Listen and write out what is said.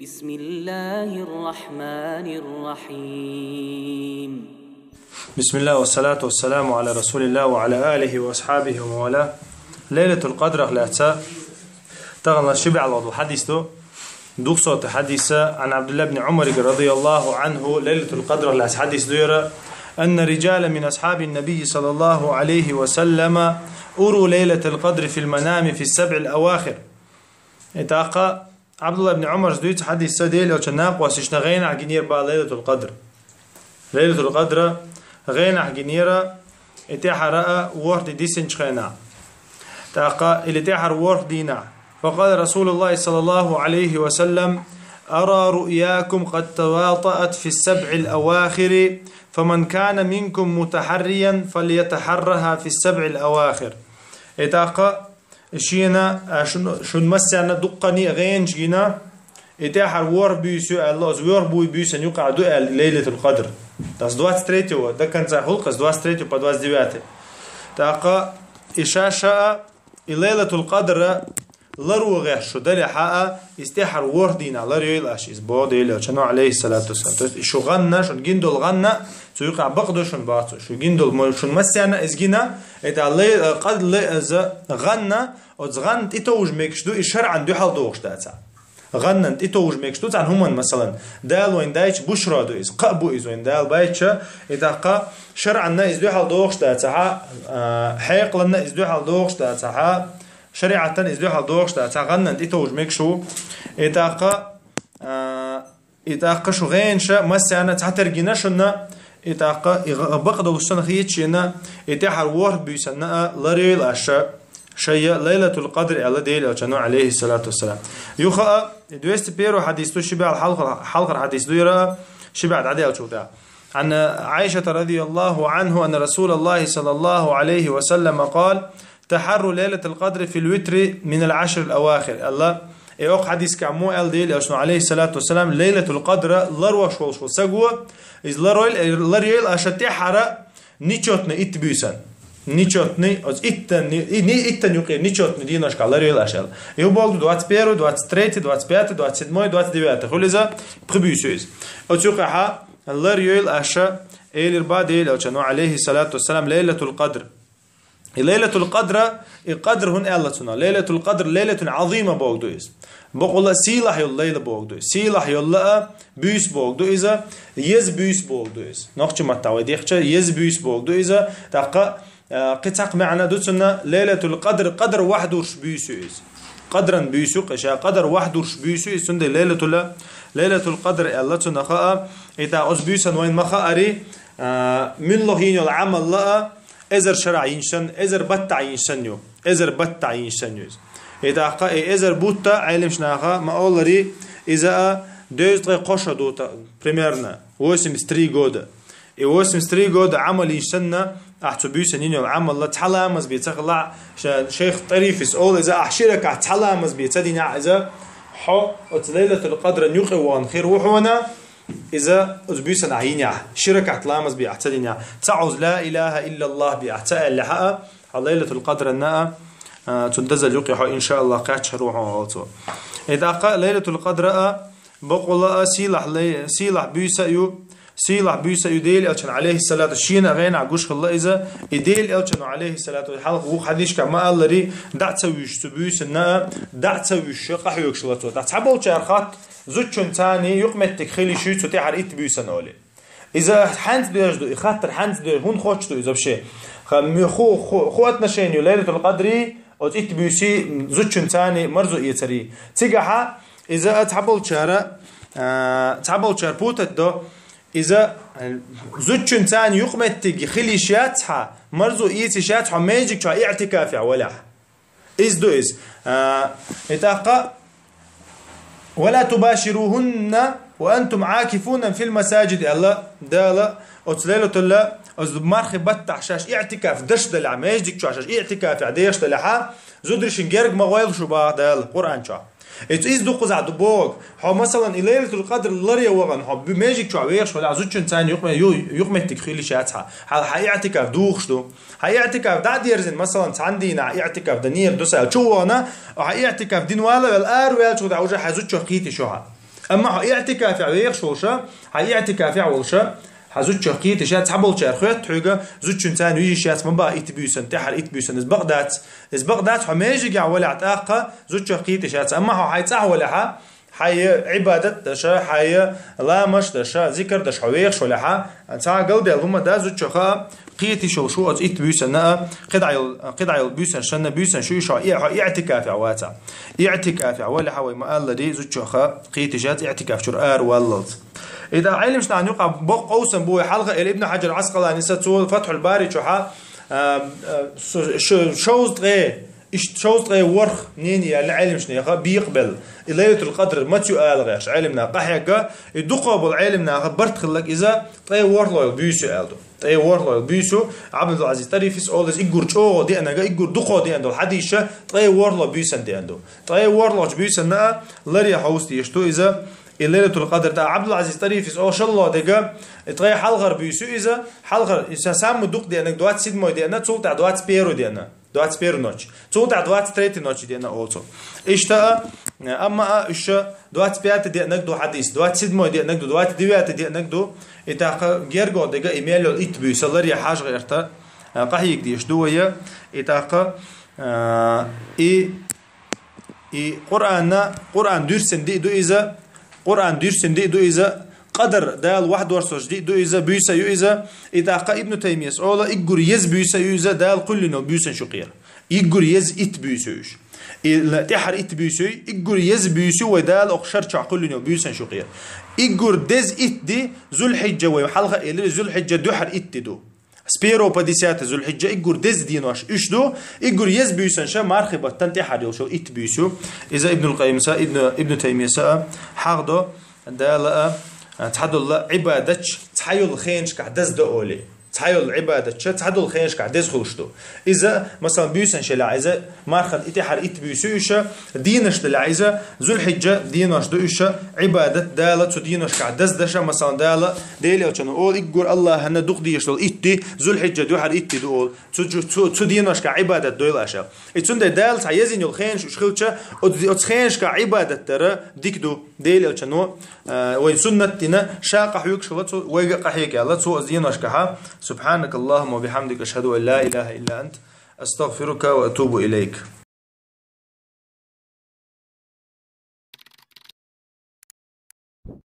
بسم الله الرحمن الرحيم. بسم الله والصلاة والسلام على رسول الله وعلى آله وأصحابه وموالاه. ليلة القدر لا تغنى الشبع على وضو حديثه دوخ صوت حديثة عن عبد الله بن عمر رضي الله عنه. ليلة القدر لا حديث ديرة أن رجال من أصحاب النبي صلى الله عليه وسلم أروا ليلة القدر في المنام في السبع الأواخر. اتاقى عبد الله بن عمر دويت حديث سديل او تناق واسشتغين على جنير با ليلة القدر. ليلة القدر غين على جنيرة اتحرق ورد ديسن شخينا تاقى اللي تحر ورد دينا. فقال رسول الله صلى الله عليه وسلم: أرى رؤياكم قد تواطأت في السبع الأواخر، فمن كان منكم متحريا فليتحرها في السبع الأواخر. اتاقى شينا شون مسنا دقني غين جينا اتحر ور بيسو الله زور بوي بيسن يقعدو ليلة القدر. Das 23 ده كان زي خلق 23 по 29. تاقى إشاشة ليلة القدر لرو غير شو دلي حقا استحر ور دينا لريل اش اسبو ديل شنو عليه الصلاة والسلام. شو غنى شو جندل غنى شو يقع بقدو شون باتو شو جندل شون مسنا ازجينا اتا ليل قد غنى وزغنت إتوج ميكشدو الشرع دو حال دوغش داتا غننت إتوج ميكشدو عن هما مثلا دال وين دايش بشرا دو إز قابو إز وين دال بايتش إذا قا شرع لنا إز دو حال دوغش داتا حيق لنا إز دو حال دوغش داتا شريعة إز دو حال دوغش داتا غننت إتوج ميكشو إذا قا شو غينشا مسانا تعترجينا شنا إذا قا بقدو السنة خيتشينا إتحر ورد بيسنا لريل أشا شيء ليلة القدر الله ديل أو عليه الصلاة والسلام. يخا دوست بيرو حديث شبع الحلقة حديث دويرة شبع عدي أو شوتا عن عائشة رضي الله عنه أن رسول الله صلى الله عليه وسلم قال: تحروا ليلة القدر في الوتر من العشر الأواخر. الله يوق حديث كعمو ال ديل أو عليه الصلاة والسلام ليلة القدر لروا شو سجوا إذ لرويل أشتى حرا نيشوتنا إتبيسن نيشوتني أز إتن يقين نيشوتني ديناش كالريل أشل يوبول 21 23 25 27 29 خليزا بريبيوسيز أتوقع الريل أشا إلى الباديل أو شنو عليه الصلاة والسلام. ليلة القدر ليلة القدر القدر هن الله ليلة القدر ليلة عظيمة بوغدويس بقول سيلاح الليلة بوغدويس سيلاح يلا بيس بوغدويس يز بيس بوغدويس نقش ما تعوديخش يز بيس بوغدويس تقى قطع معنا دوتنا ليلة القدر قدر واحد ورش بيسويس قدرا بيسوق إشاء قدر واحد ورش بيسويس سند ليلة القدر الله تنخاء إذا أزبيسن وين مخاري من لهين العمل لا إزر شرع ينشن إزر بتع ينشنيو إزر بتع ينشنيو إذا قا إزر بوتا علم شناخا ما أولري إذا دوست قشة دوتا بريميرنا واسم ستري جودا واسم ستري جودا عمل ينشنا أحتبيس نينو العمل الله تعالى مز بيتخلع شيخ طريفس أول إذا أحشرك تعالى مز بيتدينا إذا حو ليلة القدر نيوخي وان خير وحونا إذا أزبيس نعينيا شرك تعالى مز بيعتدينا تعوز لا إله إلا الله بيعتأ اللحاء ليلة القدر الناء تنتزل يقع إن شاء الله قاعد شروحه إذا قال ليلة القدر بقول سيلح بيسأيو سيلح بيسا يديل ألشان عليه الصلاة والشين غين عجوش الله إذا يديل ألشان عليه الصلاة والحلق وحديش كما قال لي دعت ويش تبيس النا دعت ويش قح يكشلته دعت حبوا شرخات زوجن تاني يقمتك خلي شيء تتحر إت بيسن أولي إذا حنت بيجدو يخاطر حنت هون خوشتو إذا بشيء خم خواتنا شين ليلة القدر أو إت بيسي زوجن تاني مرزو يتري تجحا إذا تحبوا شرا تحبوا شربوت الدو إذا زوجن تاني يقمتك خلي شاتها مرزو إيتي شاتها ماجيك شو اعتكافع ولا إز دو إز إتاقا ولا تباشروهن وأنتم عاكفون في المساجد الله دالا أتليلو تلا أزمارخ بتع شاش اعتكاف دش دلع ماجيك شو شاش اعتكافع ديش دلعها زودرشن جرق مغويل شو با دال قرآن شو إيش دو قزع دبوغ هو مثلا ليلة القدر لريا وغن هو بماجيك شو عويش ولا زوجن تاني يقمة تكخيلي شاتها هيعتكاف دوخش دو هيعتكاف دا ديرزن مثلا عندنا اعتكاف دنير دوسال شو أنا هيعتكاف دين ولا الآر ولا شو دا وجه حزوج شو قيتي شوها أما اعتكاف عليه شوشة هاي اعتكاف علوشة حزوج شقيت شات حبل شرخيت حاجة زوج إنسان يجي شات ما بقى يتبيسن تحر يتبيسن إزبقدات حماجي جع ولا عتاقة زوج شقيت شات أما هاي تعولها حي عبادة دشا حي لامش دشا ذكر دش حويخ شولها تاع قلبي اللهم دا زوج شقا قيتي شو از يتبيسن قدع بيسن شن بيسن شو اعتكاف عواتا اعتكاف ولا حوي ما الله دي زوج شقا قيتي شات اعتكاف شرار والله إذا علم شنا عن يقع بق قوسا بوي حلقة ابن حجر العسقلاني ستو فتح الباري شوحا شوز تغي ورخ منين يا العلم شنو بيقبل ليلة القدر ما تسؤال غيش علمنا قحيقة يدقوا بالعلمنا برت خلك إذا تغي ورلو بيسو ألدو تغي ورلو بيسو عبد العزيز تريفيس أولز إيجور جو دي أنا إيجور دقوا دي عنده الحديثة تغي ورلو بيسن دي عنده تغي ورلو بيسن نا لري حوستي يشتو إذا الليلة القدر تا عبد العزيز طريفيس أو شاء الله دقة تغير حلقة بيسو إذا حلقة إذا سام دق دي أنك دوات سيد موي دي أنا تول تاع دوات سبيرو دي أنا دوات سبيرو نوتش تول تاع دوات تريتي نوتش دي أنا أولسو إيشتا أما إيش دوات سبيات دي أنك دو حديث دوات سيد موي دي أنك دو دوات ديوات دي أنك دو إتاقة جيرجو دقة إيميلو إت بيسو لري حاجة غيرتا قحيك ديش دوية إتاقة قرآن درسن دي دو إذا قرآن درسن دي دو إذا قدر دال واحد ورسوش دي دو إذا بيسا يو إذا قا ابن تيمية أولا إقر يز بيسا يو إذا دال كلنا بيسا شقير إقر يز إت بيسوش تحر إت بيسو إقر يز بيسو ودال أخشر شع كلنا بيسا شقير إقر دز إت دي ذو الحجة وحلقة إلي ذو الحجة دوحر إت دو سبيرو بديسات ذو الحجة إقر دز ديناش إيش دو إقر يز بيسن شا مارخبة تنتحر يوشو إت بيسو إذا ابن القيم سا ابن تيمية سا حاغدو دالا تحدل عبادتش تحيل خينش كعدز دولي تحيل عبادتش تحدل خينش كعدز خلشتو إذا مثلا بيسن شلا إذا مارخد إتحر إت بيسوشا دينش دلا إذا ذو الحجة دينش دوشا عبادة دالة تو دينش كعدز دشا مثلا دالة ديلي أو أول إقول الله هنا دق ديش دول إتي ذو الحجة دوحر إتي دول تو دينش كعبادة دول أشا إتون دال تعيزين الخينش وشخلشا أتخينش كعبادة ترى ديكدو ديلي أو وين سنتنا شاق حيوك شلتو ويقع حيك الله تو دينش كها سبحانك اللهم وبحمدك أشهد أن لا إله إلا أنت أستغفرك وأتوب إليك.